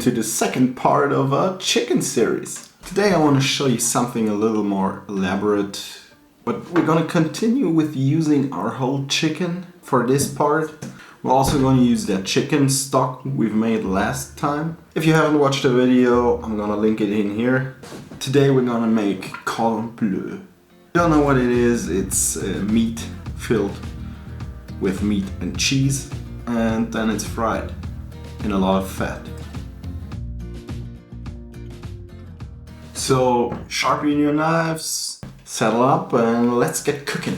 to the second part of a chicken series. Today I want to show you something a little more elaborate, but we're gonna continue with using our whole chicken for this part. We're also going to use that chicken stock we've made last time. If you haven't watched the video, I'm gonna link it in here. Today we're gonna make Cordon Bleu. You don't know what it is, it's meat filled with meat and cheese, and then it's fried in a lot of fat. So sharpen your knives, settle up, and let's get cooking.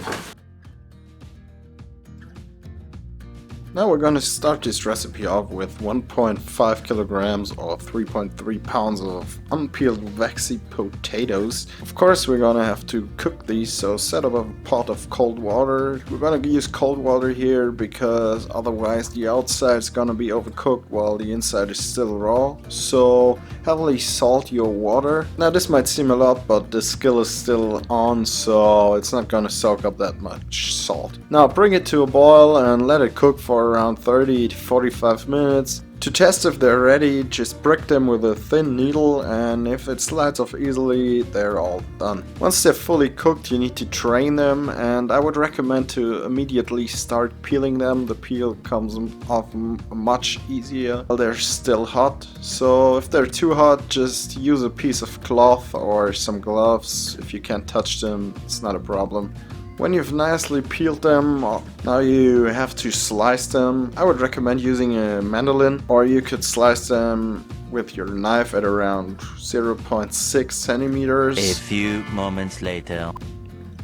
Now we're gonna start this recipe off with 1.5 kilograms or 3.3 pounds of unpeeled waxy potatoes. Of course we're gonna have to cook these, so set up a pot of cold water. We're gonna use cold water here because otherwise the outside is gonna be overcooked while the inside is still raw. So heavily salt your water. Now this might seem a lot, but the skill is still on, so it's not gonna soak up that much salt. Now bring it to a boil and let it cook for around 30 to 45 minutes. To test if they're ready, just prick them with a thin needle, and if it slides off easily, they're all done. Once they're fully cooked, you need to drain them, and I would recommend to immediately start peeling them. The peel comes off much easier while they're still hot. So if they're too hot, just use a piece of cloth or some gloves. If you can't touch them, it's not a problem. When you've nicely peeled them, now you have to slice them. I would recommend using a mandolin, or you could slice them with your knife at around 0.6 centimeters. A few moments later.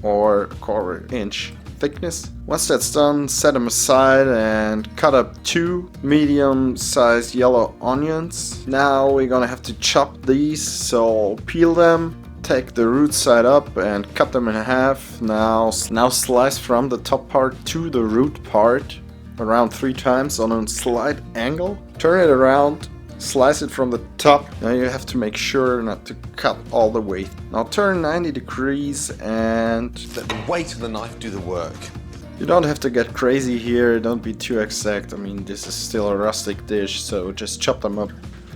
Or a quarter-inch thickness. Once that's done, set them aside and cut up 2 medium-sized yellow onions. Now we're gonna have to chop these, so peel them. Take the root side up and cut them in half. Now slice from the top part to the root part around 3 times on a slight angle. Turn it around, slice it from the top. Now you have to make sure not to cut all the way. Now turn 90 degrees and let the weight of the knife do the work. You don't have to get crazy here, don't be too exact. I mean, this is still a rustic dish, so just chop them up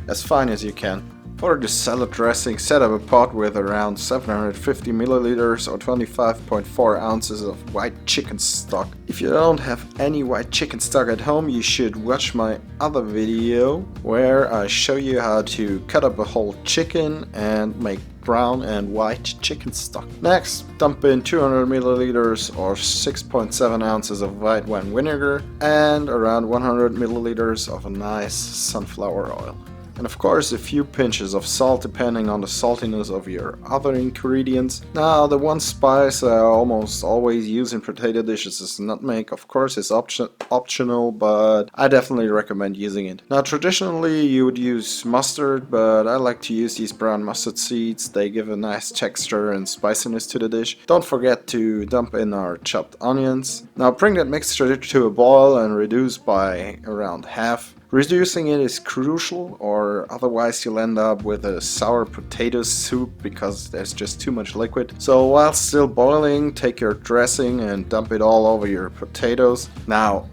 as fine as you can. For the salad dressing, set up a pot with around 750 milliliters or 25.4 ounces of white chicken stock. If you don't have any white chicken stock at home, you should watch my other video where I show you how to cut up a whole chicken and make brown and white chicken stock. Next, dump in 200 milliliters or 6.7 ounces of white wine vinegar and around 100 milliliters of a nice sunflower oil. And of course a few pinches of salt depending on the saltiness of your other ingredients. Now the one spice I almost always use in potato dishes is nutmeg. Of course it's optional, but I definitely recommend using it. Now traditionally you would use mustard, but I like to use these brown mustard seeds. They give a nice texture and spiciness to the dish. Don't forget to dump in our chopped onions. Now bring that mixture to a boil and reduce by around half. Reducing it is crucial, or otherwise you'll end up with a sour potato soup because there's just too much liquid. So while still boiling, take your dressing and dump it all over your potatoes. Now,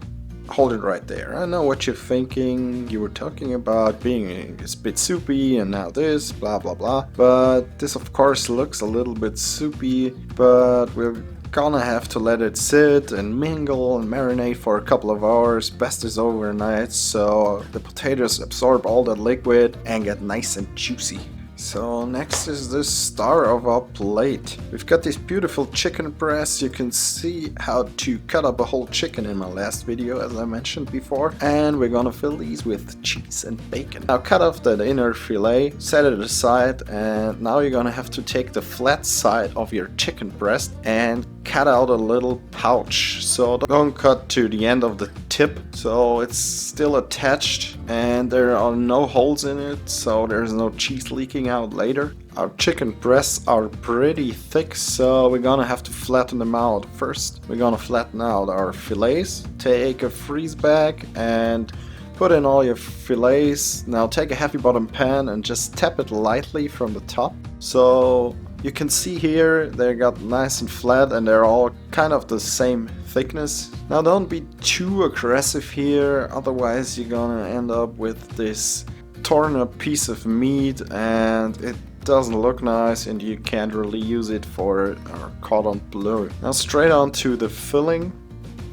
hold it right there. I know what you're thinking. You were talking about being a bit soupy and now this, blah blah blah. But this of course looks a little bit soupy, but we're gonna have to let it sit and mingle and marinate for a couple of hours. Best is overnight, so the potatoes absorb all that liquid and get nice and juicy. So next is the star of our plate. We've got this beautiful chicken breast. You can see how to cut up a whole chicken in my last video, as I mentioned before. And we're gonna fill these with cheese and bacon. Now cut off that inner fillet, set it aside, and now you're gonna have to take the flat side of your chicken breast and cut out a little pouch. So don't cut to the end of the tip, so it's still attached and there are no holes in it, so there's no cheese leaking out later. Our chicken breasts are pretty thick, so we're gonna have to flatten them out. First, we're gonna flatten out our fillets. Take a freeze bag and put in all your fillets. Now take a heavy bottom pan and just tap it lightly from the top. So you can see here they got nice and flat and they're all kind of the same thickness. Now don't be too aggressive here, otherwise you're gonna end up with this torn up piece of meat and it doesn't look nice and you can't really use it for our cordon bleu. Now straight on to the filling.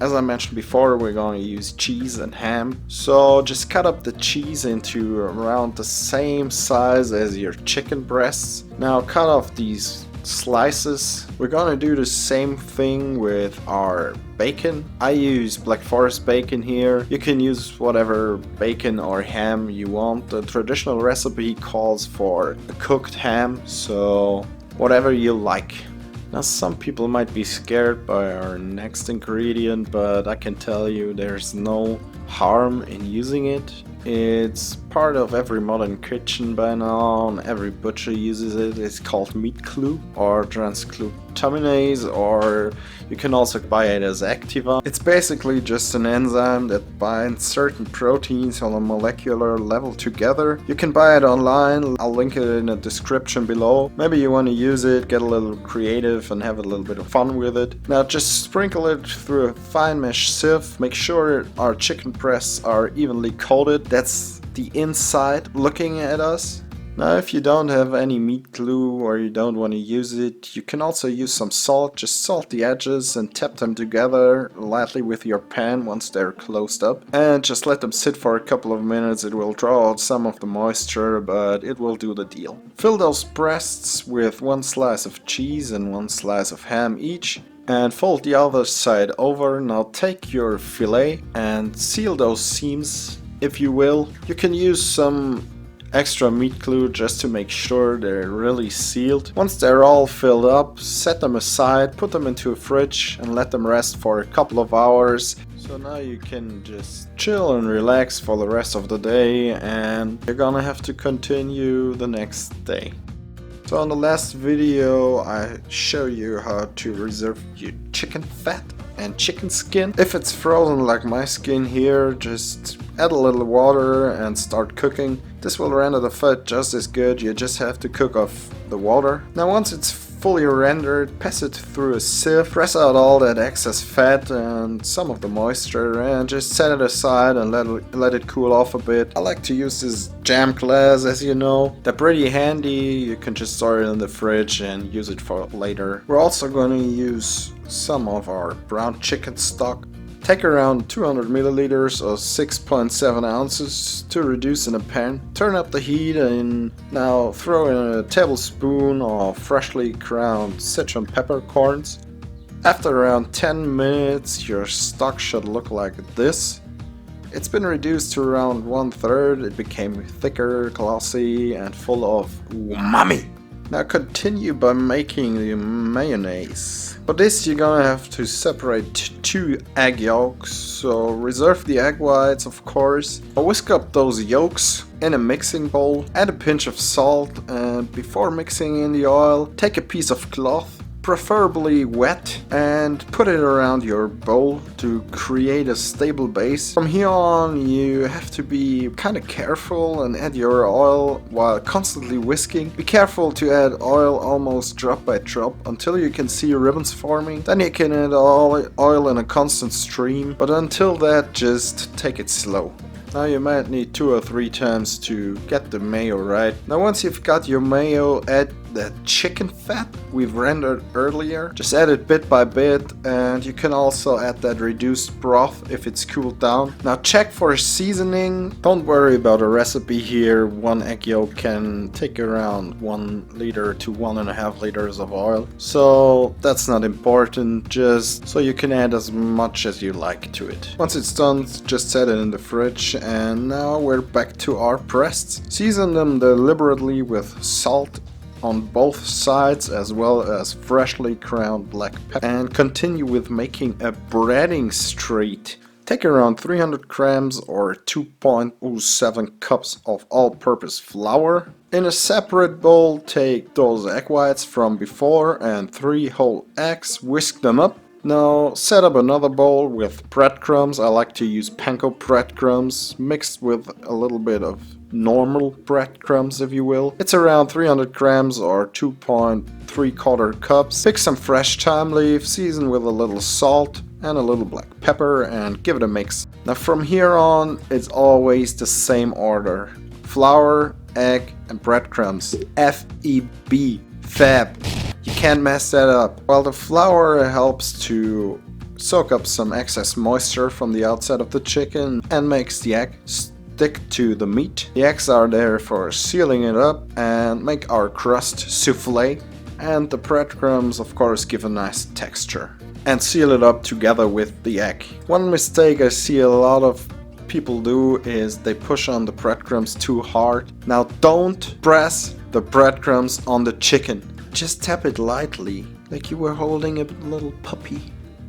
As I mentioned before, we're going to use cheese and ham. So just cut up the cheese into around the same size as your chicken breasts. Now cut off these slices. We're gonna do the same thing with our bacon. I use Black Forest bacon here. You can use whatever bacon or ham you want. The traditional recipe calls for a cooked ham, so whatever you like. Now some people might be scared by our next ingredient, but I can tell you there's no harm in using it. It's part of every modern kitchen by now, and every butcher uses it. It's called meat glue or transglutaminase, or you can also buy it as Activa. It's basically just an enzyme that binds certain proteins on a molecular level together. You can buy it online. I'll link it in the description below. Maybe you want to use it, get a little creative and have a little bit of fun with it. Now just sprinkle it through a fine mesh sieve. Make sure our chicken breasts are evenly coated. That's the inside looking at us. Now if you don't have any meat glue or you don't want to use it, you can also use some salt. Just salt the edges and tap them together lightly with your pan once they're closed up. And just let them sit for a couple of minutes. It will draw out some of the moisture, but it will do the deal. Fill those breasts with one slice of cheese and one slice of ham each. And fold the other side over. Now take your fillet and seal those seams if you will. You can use some extra meat glue just to make sure they're really sealed. Once they're all filled up, set them aside, put them into a fridge and let them rest for a couple of hours. So now you can just chill and relax for the rest of the day, and you're gonna have to continue the next day. So in the last video I show you how to reserve your chicken fat and chicken skin. If it's frozen like my skin here, just add a little water and start cooking. This will render the fat just as good. You just have to cook off the water. Now once it's fully rendered, pass it through a sieve, press out all that excess fat and some of the moisture, and just set it aside and let it cool off a bit. I like to use this jam glass, as you know. They're pretty handy. You can just store it in the fridge and use it for later. We're also going to use some of our brown chicken stock. Take around 200 milliliters or 6.7 ounces to reduce in a pan. Turn up the heat and now throw in a tablespoon of freshly ground szechuan peppercorns. After around 10 minutes your stock should look like this. It's been reduced to around 1/3. It became thicker, glossy and full of umami. Now continue by making the mayonnaise. For this you're gonna have to separate 2 egg yolks, so reserve the egg whites of course. Whisk up those yolks in a mixing bowl, add a pinch of salt, and before mixing in the oil, take a piece of cloth, preferably wet, and put it around your bowl to create a stable base. From here on you have to be kind of careful and add your oil while constantly whisking. Be careful to add oil almost drop by drop until you can see ribbons forming. Then you can add oil in a constant stream, but until that just take it slow. Now you might need 2 or 3 times to get the mayo right. Now once you've got your mayo, add that chicken fat we've rendered earlier. Just add it bit by bit, and you can also add that reduced broth if it's cooled down. Now check for seasoning. Don't worry about a recipe here. 1 egg yolk can take around 1 liter to 1.5 liters of oil. So that's not important, just so you can add as much as you like to it. Once it's done, just set it in the fridge. And now we're back to our breasts. Season them deliberately with salt on both sides as well as freshly ground black pepper, and continue with making a breading street. Take around 300 grams or 2.07 cups of all-purpose flour. In a separate bowl, take those egg whites from before and 3 whole eggs, whisk them up. Now set up another bowl with breadcrumbs. I like to use panko breadcrumbs mixed with a little bit of normal breadcrumbs, if you will. It's around 300 grams or 2.75 cups. Pick some fresh thyme leaf, season with a little salt and a little black pepper, and give it a mix. Now from here on it's always the same order. flour, egg, and breadcrumbs. F-E-B. Fab. You can't mess that up. While the flour helps to soak up some excess moisture from the outside of the chicken and makes the egg stick to the meat. The eggs are there for sealing it up and make our crust souffle. And the breadcrumbs, of course, give a nice texture and seal it up together with the egg. One mistake I see a lot of people do is they push on the breadcrumbs too hard. Now don't press the breadcrumbs on the chicken. Just tap it lightly, like you were holding a little puppy.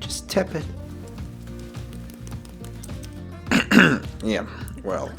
Just tap it. Yeah, well,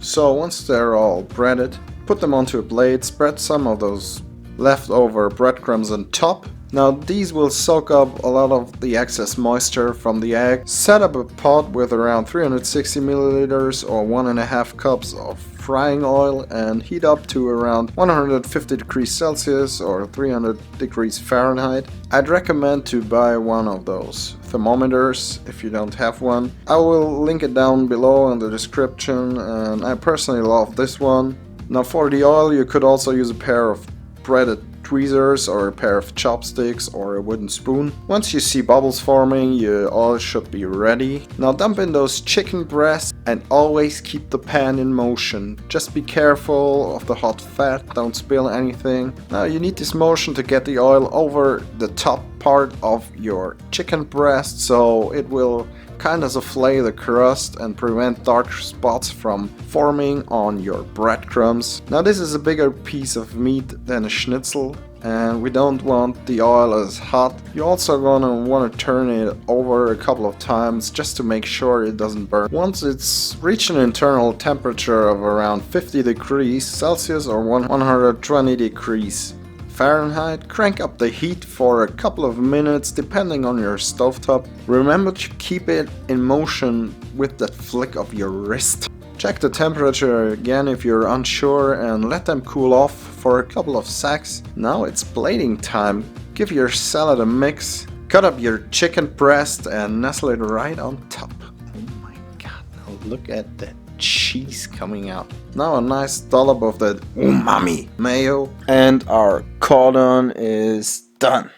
so once they're all breaded, put them onto a plate, spread some of those leftover breadcrumbs on top. Now these will soak up a lot of the excess moisture from the egg. Set up a pot with around 360 milliliters or 1.5 cups of frying oil and heat up to around 150 degrees Celsius or 300 degrees Fahrenheit. I'd recommend to buy one of those thermometers if you don't have one. I will link it down below in the description, and I personally love this one. Now for the oil, you could also use a pair of breaded tweezers or a pair of chopsticks or a wooden spoon. Once you see bubbles forming, your oil should be ready. Now dump in those chicken breasts and always keep the pan in motion. Just be careful of the hot fat, don't spill anything. Now you need this motion to get the oil over the top part of your chicken breast, so it will kind of souffle the crust and prevent dark spots from forming on your breadcrumbs. Now this is a bigger piece of meat than a schnitzel, and we don't want the oil as hot. You're also gonna want to turn it over a couple of times just to make sure it doesn't burn. Once it's reached an internal temperature of around 50 degrees Celsius or 120 degrees Fahrenheit, crank up the heat for a couple of minutes depending on your stovetop. Remember to keep it in motion with that flick of your wrist. Check the temperature again if you're unsure and let them cool off for a couple of seconds. Now it's plating time. Give your salad a mix. Cut up your chicken breast and nestle it right on top. Oh my god, now look at that cheese coming out. Now a nice dollop of that umami mayo and our cordon is done.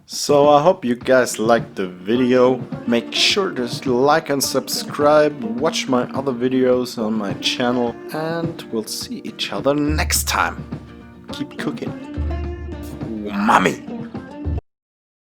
So I hope you guys liked the video. Make sure to like and subscribe, watch my other videos on my channel, and we'll see each other next time. Keep cooking. Umami!